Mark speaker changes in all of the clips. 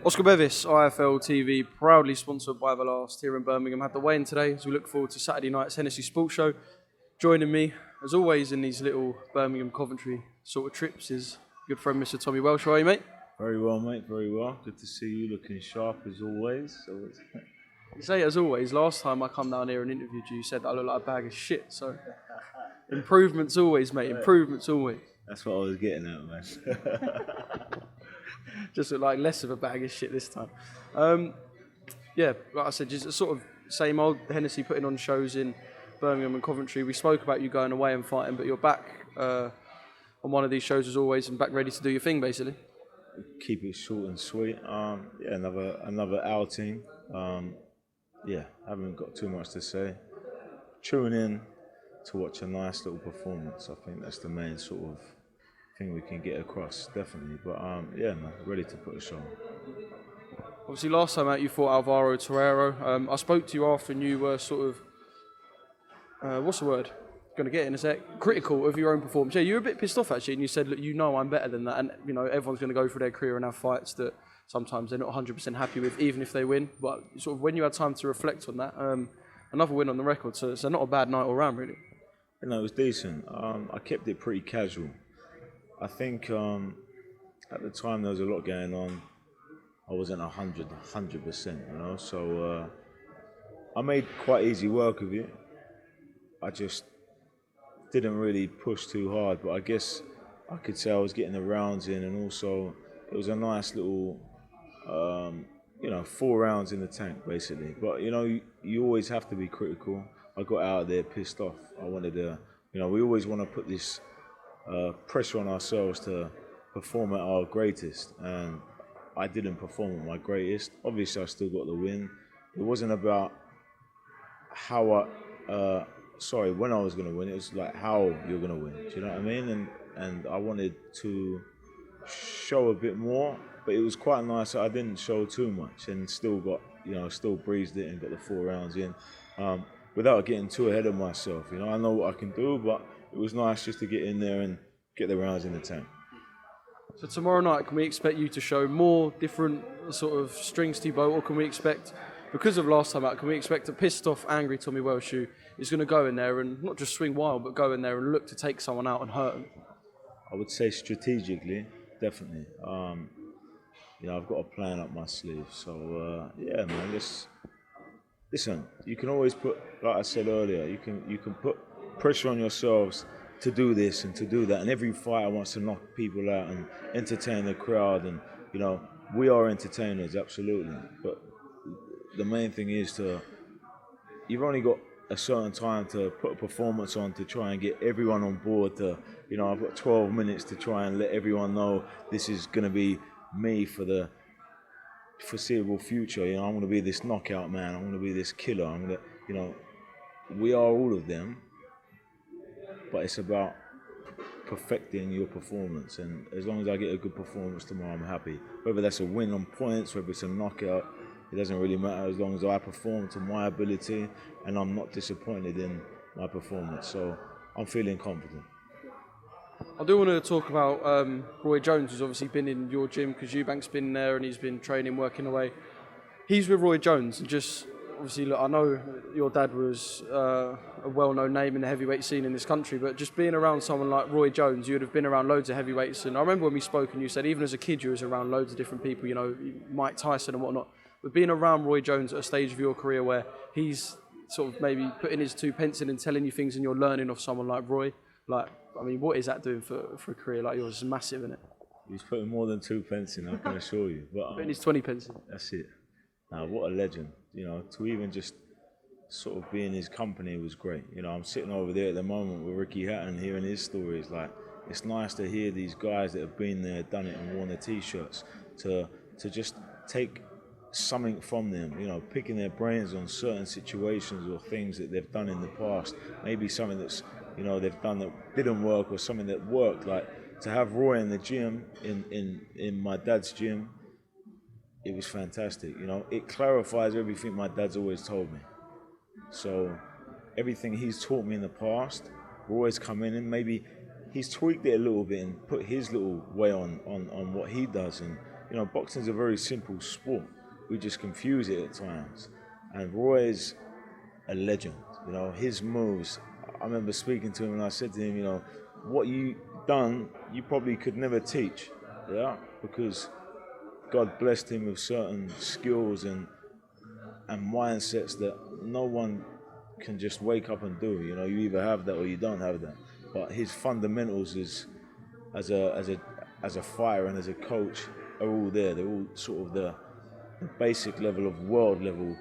Speaker 1: Oscar Bevis, IFL TV, proudly sponsored by The Last here in Birmingham, had the weigh-in today as we look forward to Saturday night's Hennessy Sports Show. Joining me, as always, in these little Birmingham Coventry sort of trips is good friend Mr. Tommy Welch. How are you, mate?
Speaker 2: Very well, mate, very well. Good to see you looking sharp as always.
Speaker 1: You say as always, last time I come down here and interviewed you, you said that I look like a bag of shit, so improvements always, mate, improvements always.
Speaker 2: That's what I was getting at, man.
Speaker 1: Just look like less of a bag of shit this time. Yeah, like I said, just sort of same old Hennessy putting on shows in Birmingham and Coventry. We spoke about you going away and fighting, but you're back on one of these shows as always and back ready to do your thing, basically.
Speaker 2: Keep it short and sweet. Yeah, another outing. Haven't got too much to say. Tune in to watch a nice little performance. I think that's the main sort of thing we can get across, definitely. But yeah, man, ready to put a show on.
Speaker 1: Obviously, last time out you fought Alvaro Torreiro. I spoke to you after and you were sort of, what's the word? Going to get in a sec. Critical of your own performance. Yeah, you were a bit pissed off actually, and you said, look, you know I'm better than that, and you know everyone's going to go through their career and have fights that sometimes they're not 100% happy with, even if they win. But sort of when you had time to reflect on that, another win on the record, so it's not a bad night all round, really.
Speaker 2: You know, it was decent. I kept it pretty casual. I think at the time there was a lot going on. I wasn't 100%, you know. So I made quite easy work of it. I just didn't really push too hard, but I guess I could say I was getting the rounds in, and also it was a nice little, 4 rounds in the tank basically. But you know, you always have to be critical. I got out of there pissed off. I wanted to, we always want to put this pressure on ourselves to perform at our greatest, and I didn't perform at my greatest. Obviously, I still got the win. It wasn't about how when I was going to win. It was like how you're going to win. Do you know what I mean? And I wanted to show a bit more, but it was quite nice that I didn't show too much and still got, still breezed it and got the 4 rounds in without getting too ahead of myself. I know what I can do, but it was nice just to get in there and get the rounds in the tank.
Speaker 1: So tomorrow night, can we expect you to show more different sort of strings to your bow, or can we expect, because of last time out, can we expect a pissed off, angry Tommy Welch who is going to go in there and not just swing wild, but go in there and look to take someone out and hurt them?
Speaker 2: I would say strategically, definitely. I've got a plan up my sleeve. So yeah, man. Listen. You can always put, like I said earlier, you can put pressure on yourselves to do this and to do that. And every fighter wants to knock people out and entertain the crowd. And we are entertainers, absolutely. But the main thing is you've only got a certain time to put a performance on to try and get everyone on board. I've got 12 minutes to try and let everyone know this is going to be me for the foreseeable future. I'm going to be this knockout man. I'm going to be this killer. I'm going to, we are all of them, but it's about perfecting your performance. And as long as I get a good performance tomorrow, I'm happy. Whether that's a win on points, whether it's a knockout, it doesn't really matter as long as I perform to my ability and I'm not disappointed in my performance. So I'm feeling confident.
Speaker 1: I do want to talk about Roy Jones, who's obviously been in your gym because Eubank's been there and he's been training, working away. He's with Roy Jones, and just obviously, look, I know your dad was a well-known name in the heavyweight scene in this country, but just being around someone like Roy Jones, you would have been around loads of heavyweights. And I remember when we spoke and you said even as a kid you was around loads of different people, Mike Tyson and whatnot. But being around Roy Jones at a stage of your career where he's sort of maybe putting his 2 pence in and telling you things and you're learning off someone like Roy, what is that doing for a career like yours? It's massive, isn't it?
Speaker 2: He's putting more than 2 pence in, I can assure you. But
Speaker 1: putting his 20 pence in.
Speaker 2: That's it. Now, what a legend. To even just sort of be in his company was great. I'm sitting over there at the moment with Ricky Hatton hearing his stories. It's nice to hear these guys that have been there, done it and worn the T-shirts to just take something from them, picking their brains on certain situations or things that they've done in the past. Maybe something that's, they've done that didn't work or something that worked. Like to have Roy in the gym, in my dad's gym, it was fantastic. It clarifies everything my dad's always told me. So everything he's taught me in the past, Roy's come in and maybe he's tweaked it a little bit and put his little way on what he does. And boxing's a very simple sport. We just confuse it at times. And Roy is a legend. His moves. I remember speaking to him and I said to him, what you done, you probably could never teach. Yeah, because God blessed him with certain skills and mindsets that no one can just wake up and do. You either have that or you don't have that. But his fundamentals is as a fighter and as a coach are all there. They're all sort of the basic level of world level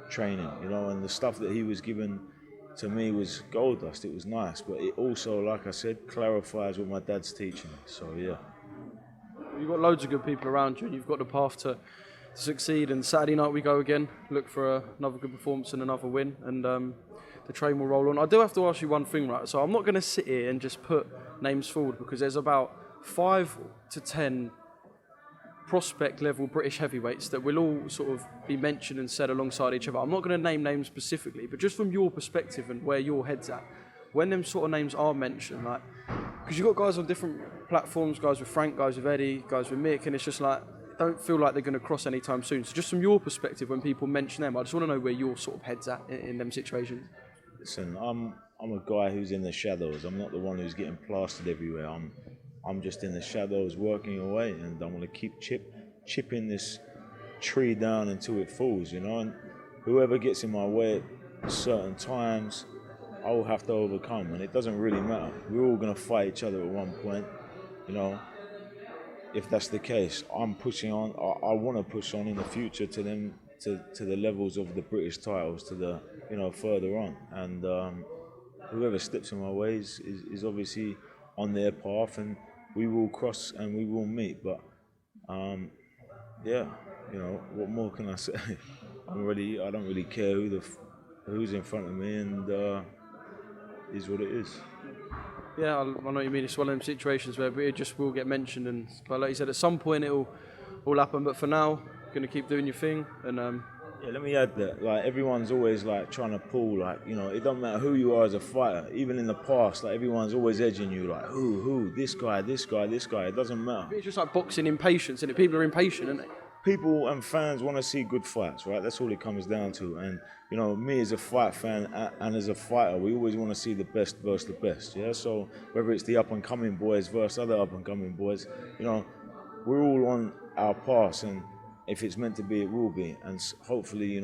Speaker 2: training, and the stuff that he was given to me was gold dust. It was nice, but it also, like I said, clarifies what my dad's teaching me. So yeah.
Speaker 1: You've got loads of good people around you, and you've got the path to succeed. And Saturday night we go again, look for another good performance and another win, and the train will roll on. I do have to ask you one thing, right? So I'm not going to sit here and just put names forward, because there's about 5 to 10 prospect level British heavyweights that will all sort of be mentioned and said alongside each other. I'm not going to name names specifically, but just from your perspective and where your head's at, when them sort of names are mentioned, like, because you've got guys on different platforms, guys with Frank, guys with Eddie, guys with Mick, and it's just like, don't feel like they're going to cross anytime soon. So just from your perspective, when people mention them, I just want to know where your sort of head's at in them situations.
Speaker 2: Listen, I'm a guy who's in the shadows. I'm not the one who's getting plastered everywhere. I'm just in the shadows working away, and I'm gonna keep chipping this tree down until it falls, and whoever gets in my way at certain times, I will have to overcome, and it doesn't really matter. We're all gonna fight each other at one point, if that's the case. I'm pushing on. I want to push on in the future to them, to the levels of the British titles, to the further on, and whoever steps in my way is obviously on their path, and we will cross and we will meet. But yeah, what more can I say? I don't really care who's in front of me, and is what it is.
Speaker 1: Yeah, I know what you mean. It's one of them situations where it just will get mentioned, but like you said, at some point it'll all happen. But for now, gonna keep doing your thing, and
Speaker 2: Yeah, let me add that, everyone's always trying to pull, it don't matter who you are as a fighter. Even in the past, everyone's always edging you, who, this guy, it doesn't matter.
Speaker 1: it's just like boxing impatience, and people are impatient, aren't they?
Speaker 2: People and fans want to see good fights, right? That's all it comes down to. And, me as a fight fan and as a fighter, we always want to see the best versus the best, yeah? So whether it's the up-and-coming boys versus other up-and-coming boys, we're all on our path, and if it's meant to be, it will be. And hopefully,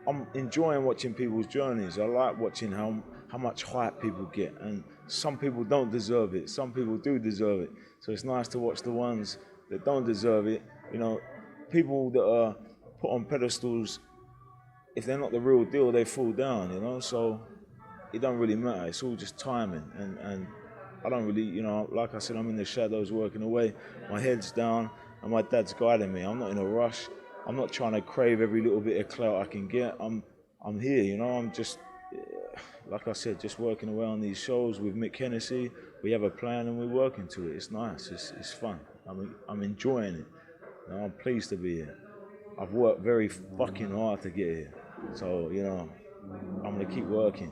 Speaker 2: I'm enjoying watching people's journeys. I like watching how much hype people get. And some people don't deserve it. Some people do deserve it. So it's nice to watch the ones that don't deserve it. People that are put on pedestals, if they're not the real deal, they fall down, So it don't really matter. It's all just timing. And I don't really, like I said, I'm in the shadows working away. My head's down and my dad's guiding me. I'm not in a rush. I'm not trying to crave every little bit of clout I can get. I'm here, I'm just, like I said, just working away on these shows with Mick Hennessy. We have a plan and we're working to it. It's nice. It's fun. I'm enjoying it. I'm pleased to be here. I've worked very fucking hard to get here. So, I'm going to keep working.